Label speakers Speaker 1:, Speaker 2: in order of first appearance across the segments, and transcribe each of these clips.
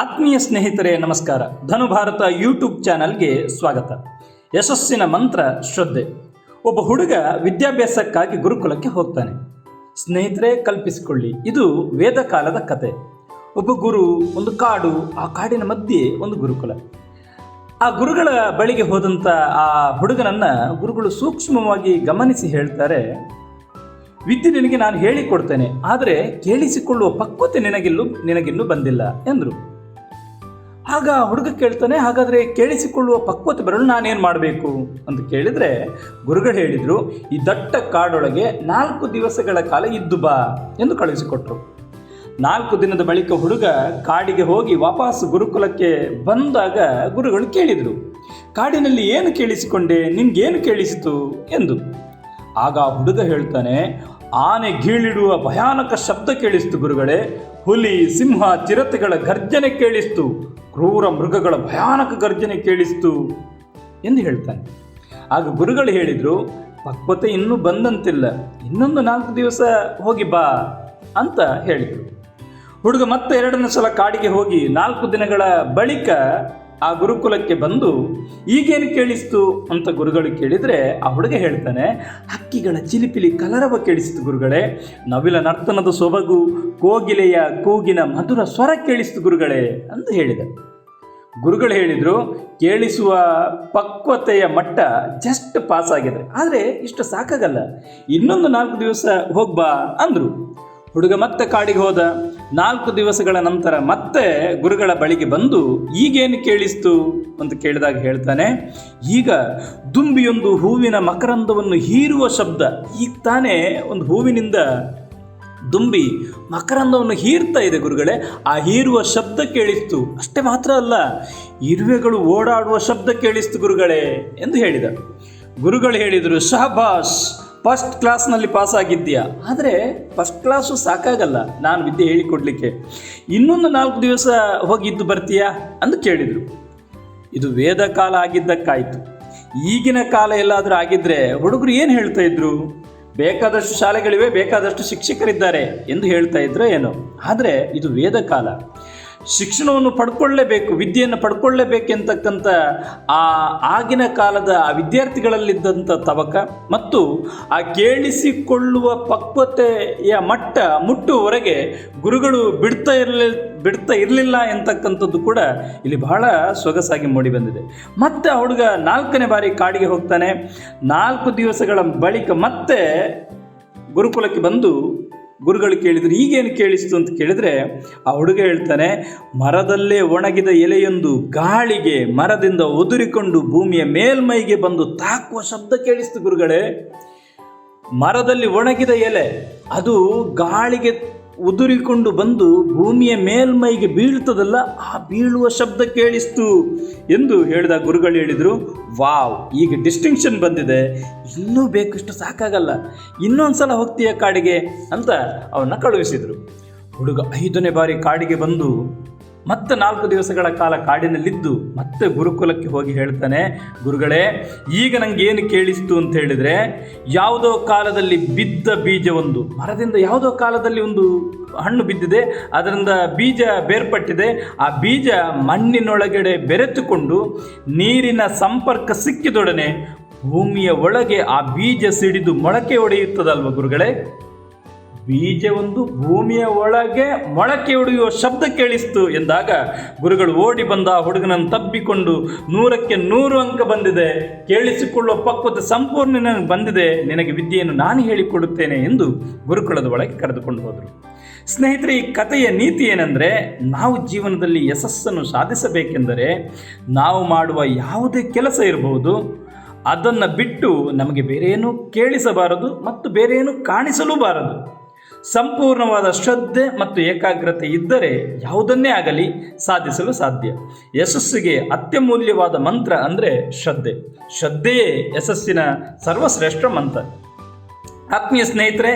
Speaker 1: ಆತ್ಮೀಯ ಸ್ನೇಹಿತರೆ ನಮಸ್ಕಾರ. ಧನುಭಾರತ ಯೂಟ್ಯೂಬ್ ಚಾನಲ್ಗೆ ಸ್ವಾಗತ. ಯಶಸ್ಸಿನ ಮಂತ್ರ ಶ್ರದ್ಧೆ. ಒಬ್ಬ ಹುಡುಗ ವಿದ್ಯಾಭ್ಯಾಸಕ್ಕಾಗಿ ಗುರುಕುಲಕ್ಕೆ ಹೋಗ್ತಾನೆ. ಸ್ನೇಹಿತರೆ, ಕಲ್ಪಿಸಿಕೊಳ್ಳಿ, ಇದು ವೇದ ಕಾಲದ ಕತೆ. ಒಬ್ಬ ಗುರು, ಒಂದು ಕಾಡು, ಆ ಕಾಡಿನ ಮಧ್ಯೆ ಒಂದು ಗುರುಕುಲ. ಆ ಗುರುಗಳ ಬಳಿಗೆ ಹೋದಂಥ ಆ ಹುಡುಗನನ್ನು ಗುರುಗಳು ಸೂಕ್ಷ್ಮವಾಗಿ ಗಮನಿಸಿ ಹೇಳ್ತಾರೆ, ವಿದ್ಯೆ ನಿನಗೆ ನಾನು ಹೇಳಿಕೊಡ್ತೇನೆ, ಆದರೆ ಕೇಳಿಸಿಕೊಳ್ಳುವ ಪಕ್ವತೆ ನಿನಗಿನ್ನೂ ಬಂದಿಲ್ಲ ಎಂದರು. ಆಗ ಹುಡುಗ ಕೇಳ್ತಾನೆ, ಹಾಗಾದರೆ ಕೇಳಿಸಿಕೊಳ್ಳುವ ಪಕ್ವತೆ ಬರಲು ನಾನೇನು ಮಾಡಬೇಕು ಅಂತ ಕೇಳಿದರೆ ಗುರುಗಳು ಹೇಳಿದರು, ಈ ದಟ್ಟ ಕಾಡೊಳಗೆ 4 ದಿವಸಗಳ ಕಾಲ ಇದ್ದು ಬಾ ಎಂದು ಕಳುಹಿಸಿಕೊಟ್ರು. 4 ದಿನದ ಬಳಿಕ ಹುಡುಗ ಕಾಡಿಗೆ ಹೋಗಿ ವಾಪಸ್ ಗುರುಕುಲಕ್ಕೆ ಬಂದಾಗ ಗುರುಗಳು ಕೇಳಿದರು, ಕಾಡಿನಲ್ಲಿ ಏನು ಕೇಳಿಸಿಕೊಂಡೆ, ನಿನ್ಗೇನು ಕೇಳಿಸಿತು ಎಂದು. ಆಗ ಹುಡುಗ ಹೇಳ್ತಾನೆ, ಆನೆ ಗೀಳಿಡುವ ಭಯಾನಕ ಶಬ್ದ ಕೇಳಿಸ್ತು ಗುರುಗಳೇ, ಹುಲಿ, ಸಿಂಹ, ಚಿರತೆಗಳ ಗರ್ಜನೆ ಕೇಳಿಸ್ತು, ಕ್ರೂರ ಮೃಗಗಳ ಭಯಾನಕ ಗರ್ಜನೆ ಕೇಳಿಸ್ತು ಎಂದು ಹೇಳ್ತಾನೆ. ಆಗ ಗುರುಗಳು ಹೇಳಿದರು, ಪಕ್ವತೆ ಇನ್ನೂ ಬಂದಂತಿಲ್ಲ, ಇನ್ನೊಂದು 4 ದಿವಸ ಹೋಗಿ ಬಾ ಅಂತ ಹೇಳಿದರು. ಹುಡುಗ ಮತ್ತೆ 2ನೇ ಸಲ ಕಾಡಿಗೆ ಹೋಗಿ 4 ದಿನಗಳ ಬಳಿಕ ಆ ಗುರುಕುಲಕ್ಕೆ ಬಂದು ಈಗೇನು ಕೇಳಿಸ್ತು ಅಂತ ಗುರುಗಳು ಕೇಳಿದರೆ ಆ ಹುಡುಗ ಹೇಳ್ತಾನೆ, ಹಕ್ಕಿಗಳ ಚಿಲಿಪಿಲಿ ಕಲರವ ಕೇಳಿಸಿತು ಗುರುಗಳೇ, ನವಿಲ ನರ್ತನದ ಸೊಬಗು, ಕೋಗಿಲೆಯ ಕೂಗಿನ ಮಧುರ ಸ್ವರ ಕೇಳಿಸಿತು ಗುರುಗಳೇ ಅಂತ ಹೇಳಿದ. ಗುರುಗಳು ಹೇಳಿದರು, ಕೇಳಿಸುವ ಪಕ್ವತೆಯ ಮಟ್ಟ ಜಸ್ಟ್ ಪಾಸ್ ಆಗಿದೆ, ಆದರೆ ಇಷ್ಟು ಸಾಕಾಗಲ್ಲ, ಇನ್ನೊಂದು 4 ದಿವಸ ಹೋಗ್ಬಾ ಅಂದರು. ಹುಡುಗ ಮತ್ತೆ ಕಾಡಿಗೆ ಹೋದ. 4 ದಿವಸಗಳ ನಂತರ ಮತ್ತೆ ಗುರುಗಳ ಬಳಿಗೆ ಬಂದು ಈಗೇನು ಕೇಳಿಸ್ತು ಅಂತ ಕೇಳಿದಾಗ ಹೇಳ್ತಾನೆ, ಈಗ ದುಂಬಿಯೊಂದು ಹೂವಿನ ಮಕರಂದವನ್ನು ಹೀರುವ ಶಬ್ದ. ಈಗ ತಾನೇ ಒಂದು ಹೂವಿನಿಂದ ದುಂಬಿ ಮಕರಂದವನ್ನು ಹೀರ್ತಾ ಇದೆ ಗುರುಗಳೇ, ಆ ಹೀರುವ ಶಬ್ದ ಕೇಳಿಸ್ತು. ಅಷ್ಟೇ ಮಾತ್ರ ಅಲ್ಲ, ಇರುವೆಗಳು ಓಡಾಡುವ ಶಬ್ದ ಕೇಳಿಸ್ತು ಗುರುಗಳೇ ಎಂದು ಹೇಳಿದ. ಗುರುಗಳು ಹೇಳಿದರು, ಶಹಬಾಷ್, ಫಸ್ಟ್ ಕ್ಲಾಸ್ನಲ್ಲಿ ಪಾಸಾಗಿದ್ದೀಯಾ, ಆದರೆ ಫಸ್ಟ್ ಕ್ಲಾಸು ಸಾಕಾಗಲ್ಲ ನಾನು ವಿದ್ಯೆ ಹೇಳಿಕೊಡ್ಲಿಕ್ಕೆ, ಇನ್ನೊಂದು 4 ದಿವಸ ಹೋಗಿ ಇದ್ದು ಬರ್ತೀಯಾ ಅಂತ ಕೇಳಿದರು. ಇದು ವೇದ ಕಾಲ ಆಗಿದ್ದಕ್ಕಾಯಿತು. ಈಗಿನ ಕಾಲ ಎಲ್ಲಾದರೂ ಆಗಿದ್ದರೆ ಹುಡುಗರು ಏನು ಹೇಳ್ತಾ ಇದ್ರು, ಬೇಕಾದಷ್ಟು ಶಾಲೆಗಳಿವೆ, ಬೇಕಾದಷ್ಟು ಶಿಕ್ಷಕರಿದ್ದಾರೆ ಎಂದು ಹೇಳ್ತಾ ಇದ್ರು ಏನೋ. ಆದರೆ ಇದು ವೇದ ಕಾಲ, ಶಿಕ್ಷಣವನ್ನು ಪಡ್ಕೊಳ್ಳೇಬೇಕು, ವಿದ್ಯೆಯನ್ನು ಪಡ್ಕೊಳ್ಳೇಬೇಕೆಂತಕ್ಕಂಥ ಆಗಿನ ಕಾಲದ ಆ ವಿದ್ಯಾರ್ಥಿಗಳಲ್ಲಿದ್ದಂಥ ತವಕ ಮತ್ತು ಆ ಕೇಳಿಸಿಕೊಳ್ಳುವ ಪಕ್ವತೆಯ ಮಟ್ಟ ಮುಟ್ಟುವವರೆಗೆ ಗುರುಗಳು ಬಿಡ್ತಾ ಇರಲಿಲ್ಲ ಎಂತಕ್ಕಂಥದ್ದು ಕೂಡ ಇಲ್ಲಿ ಬಹಳ ಸೊಗಸಾಗಿ ಮೂಡಿಬಂದಿದೆ. ಮತ್ತೆ ಆ ಹುಡುಗ 4ನೇ ಬಾರಿ ಕಾಡಿಗೆ ಹೋಗ್ತಾನೆ. 4 ದಿವಸಗಳ ಬಳಿಕ ಮತ್ತೆ ಗುರುಕುಲಕ್ಕೆ ಬಂದು ಗುರುಗಳು ಕೇಳಿದರು, ಈಗೇನು ಕೇಳಿಸ್ತು ಅಂತ ಕೇಳಿದರೆ ಆ ಹುಡುಗ ಹೇಳ್ತಾನೆ, ಮರದಲ್ಲೇ ಒಣಗಿದ ಎಲೆಯೊಂದು ಗಾಳಿಗೆ ಮರದಿಂದ ಉದುರಿಕೊಂಡು ಭೂಮಿಯ ಮೇಲ್ಮೈಗೆ ಬಂದು ತಾಕುವ ಶಬ್ದ ಕೇಳಿಸ್ತು ಗುರುಗಳೇ. ಮರದಲ್ಲಿ ಒಣಗಿದ ಎಲೆ ಅದು ಗಾಳಿಗೆ ಉದುರಿಕೊಂಡು ಬಂದು ಭೂಮಿಯ ಮೇಲ್ಮೈಗೆ ಬೀಳ್ತದಲ್ಲ, ಆ ಬೀಳುವ ಶಬ್ದ ಕೇಳಿಸ್ತು ಎಂದು ಹೇಳಿದ. ಗುರುಗಳು ಹೇಳಿದರು, ವಾವ್, ಈಗ ಡಿಸ್ಟಿಂಕ್ಷನ್ ಬಂದಿದೆ, ಇನ್ನೂ ಬೇಕಷ್ಟು ಸಾಕಾಗಲ್ಲ, ಇನ್ನೊಂದು ಸಲ ಹೋಗ್ತೀಯ ಕಾಡಿಗೆ ಅಂತ ಅವನ್ನ ಕಳುಹಿಸಿದರು. ಹುಡುಗ 5ನೇ ಬಾರಿ ಕಾಡಿಗೆ ಬಂದು ಮತ್ತೆ 4 ದಿವಸಗಳ ಕಾಲ ಕಾಡಿನಲ್ಲಿದ್ದು ಮತ್ತೆ ಗುರುಕುಲಕ್ಕೆ ಹೋಗಿ ಹೇಳ್ತಾನೆ, ಗುರುಗಳೇ, ಈಗ ನನಗೆ ಏನು ಕೇಳಿಸ್ತು ಅಂತ ಹೇಳಿದರೆ, ಯಾವುದೋ ಕಾಲದಲ್ಲಿ ಬಿದ್ದ ಬೀಜವೊಂದು, ಮರದಿಂದ ಯಾವುದೋ ಕಾಲದಲ್ಲಿ ಒಂದು ಹಣ್ಣು ಬಿದ್ದಿದೆ, ಅದರಿಂದ ಬೀಜ ಬೇರ್ಪಟ್ಟಿದೆ, ಆ ಬೀಜ ಮಣ್ಣಿನೊಳಗಡೆ ಬೆರೆತುಕೊಂಡು ನೀರಿನ ಸಂಪರ್ಕ ಸಿಕ್ಕಿದೊಡನೆ ಭೂಮಿಯ ಒಳಗೆ ಆ ಬೀಜ ಸಿಡಿದು ಮೊಳಕೆ ಒಡೆಯುತ್ತದಲ್ವ ಗುರುಗಳೇ, ಬೀಜವೊಂದು ಭೂಮಿಯ ಒಳಗೆ ಮೊಳಕೆ ಒಡೆಯುವ ಶಬ್ದ ಕೇಳಿಸ್ತು ಎಂದಾಗ ಗುರುಗಳು ಓಡಿ ಬಂದ ಆ ಹುಡುಗನನ್ನು ತಬ್ಬಿಕೊಂಡು 100ಕ್ಕೆ 100 ಅಂಕ ಬಂದಿದೆ, ಕೇಳಿಸಿಕೊಳ್ಳುವ ಪಕ್ವತೆ ಸಂಪೂರ್ಣ ನನಗೆ ಬಂದಿದೆ, ನಿನಗೆ ವಿದ್ಯೆಯನ್ನು ನಾನು ಹೇಳಿಕೊಡುತ್ತೇನೆ ಎಂದು ಗುರುಕುಲದ ಒಳಗೆ ಕರೆದುಕೊಂಡು ಹೋದರು. ಸ್ನೇಹಿತರೆ, ಈ ಕಥೆಯ ನೀತಿ ಏನೆಂದರೆ, ನಾವು ಜೀವನದಲ್ಲಿ ಯಶಸ್ಸನ್ನು ಸಾಧಿಸಬೇಕೆಂದರೆ ನಾವು ಮಾಡುವ ಯಾವುದೇ ಕೆಲಸ ಇರಬಹುದು, ಅದನ್ನು ಬಿಟ್ಟು ನಮಗೆ ಬೇರೇನೂ ಕೇಳಿಸಬಾರದು ಮತ್ತು ಬೇರೇನೂ ಕಾಣಿಸಲೂಬಾರದು. ಸಂಪೂರ್ಣವಾದ ಶ್ರದ್ಧೆ ಮತ್ತು ಏಕಾಗ್ರತೆ ಇದ್ದರೆ ಯಾವುದನ್ನೇ ಆಗಲಿ ಸಾಧಿಸಲು ಸಾಧ್ಯ. ಯಶಸ್ಸಿಗೆ ಅತ್ಯಮೂಲ್ಯವಾದ ಮಂತ್ರ ಅಂದರೆ ಶ್ರದ್ಧೆ. ಶ್ರದ್ಧೆಯೇ ಯಶಸ್ಸಿನ ಸರ್ವಶ್ರೇಷ್ಠ ಮಂತ್ರ. ಆತ್ಮೀಯ ಸ್ನೇಹಿತರೆ,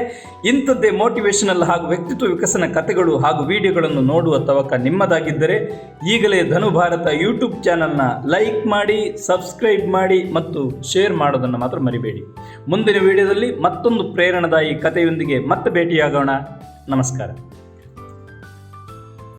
Speaker 1: ಇಂಥದ್ದೇ ಮೋಟಿವೇಶನಲ್ ಹಾಗೂ ವ್ಯಕ್ತಿತ್ವ ವಿಕಸನ ಕಥೆಗಳು ಹಾಗೂ ವಿಡಿಯೋಗಳನ್ನು ನೋಡುವ ತವಕ ನಿಮ್ಮದಾಗಿದ್ದರೆ ಈಗಲೇ ಧನುಭಾರತ ಯೂಟ್ಯೂಬ್ ಚಾನಲ್ನ ಲೈಕ್ ಮಾಡಿ, ಸಬ್ಸ್ಕ್ರೈಬ್ ಮಾಡಿ ಮತ್ತು ಶೇರ್ ಮಾಡೋದನ್ನು ಮಾತ್ರ ಮರಿಬೇಡಿ. ಮುಂದಿನ ವಿಡಿಯೋದಲ್ಲಿ ಮತ್ತೊಂದು ಪ್ರೇರಣಾದಾಯಿ ಕಥೆಯೊಂದಿಗೆ ಮತ್ತೆ ಭೇಟಿಯಾಗೋಣ. ನಮಸ್ಕಾರ.